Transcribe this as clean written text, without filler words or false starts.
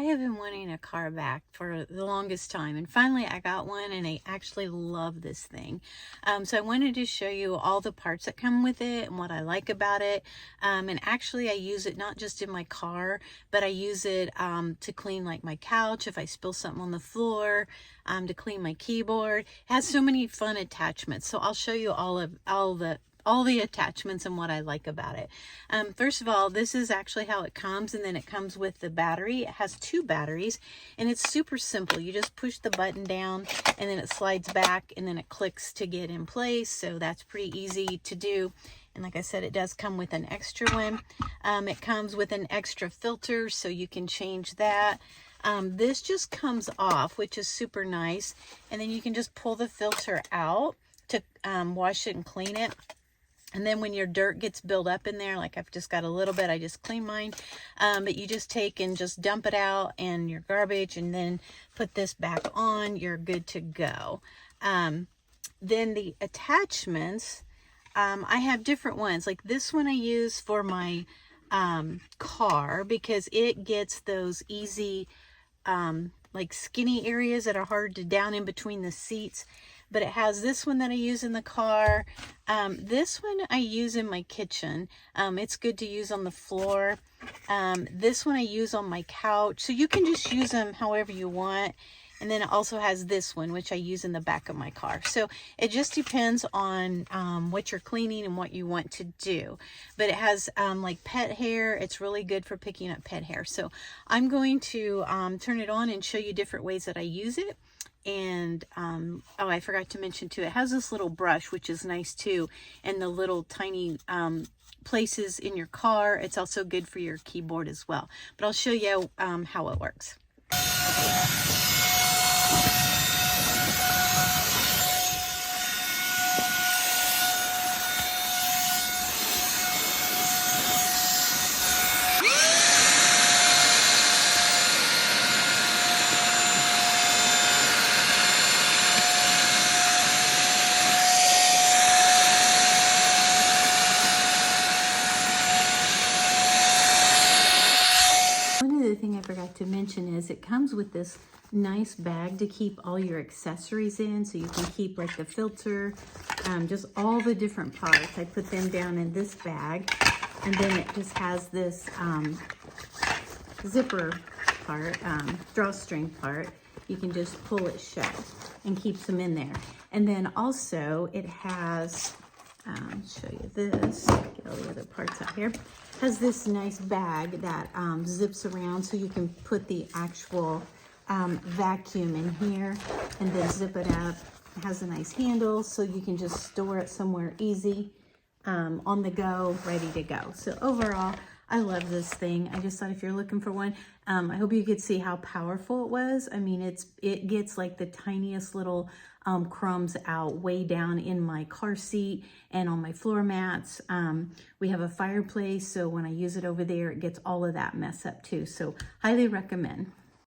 have been wanting a car vac for the longest time, and finally I got one, and I actually love this thing. So I wanted to show you all the parts that come with it and what I like about it. And actually I use it not just in my car, but I use it to clean like my couch if I spill something on the floor, to clean my keyboard. It has so many fun attachments, so I'll show you all the attachments and what I like about it. First of all, this is actually how it comes, and then it comes with the battery. It has 2 batteries, and it's super simple. You just push the button down, and then it slides back, and then it clicks to get in place. So that's pretty easy to do. And like I said, it does come with an extra one. It comes with an extra filter, so you can change that. This just comes off, which is super nice. And then you can just pull the filter out to wash it and clean it. And then when your dirt gets built up in there, like I've just got a little bit, I just clean mine. But you just take and just dump it out and your garbage, and then put this back on, you're good to go. Then the attachments, I have different ones. Like this one I use for my car, because it gets those easy like skinny areas that are hard to down in between the seats. But it has this one that I use in the car. This one I use in my kitchen. It's good to use on the floor. This one I use on my couch. So you can just use them however you want. And then it also has this one, which I use in the back of my car. So it just depends on what you're cleaning and what you want to do. But it has like pet hair. It's really good for picking up pet hair. So I'm going to turn it on and show you different ways that I use it. And oh, I forgot to mention too, it has this little brush, which is nice too, and the little tiny places in your car. It's also good for your keyboard as well, but I'll show you how it works. The thing I forgot to mention is it comes with this nice bag to keep all your accessories in, so you can keep like the filter, just all the different parts. I put them down in this bag, and then it just has this zipper part, drawstring part. You can just pull it shut and keeps them in there. And then also it has, show you this, get all the other parts out here, has this nice bag that zips around, so you can put the actual vacuum in here and then zip it up. It has a nice handle, so you can just store it somewhere easy, on the go, ready to go. So overall, I love this thing. I just thought if you're looking for one, I hope you could see how powerful it was. I mean, it gets like the tiniest little crumbs out way down in my car seat and on my floor mats. We have a fireplace, so when I use it over there, it gets all of that mess up too. So highly recommend.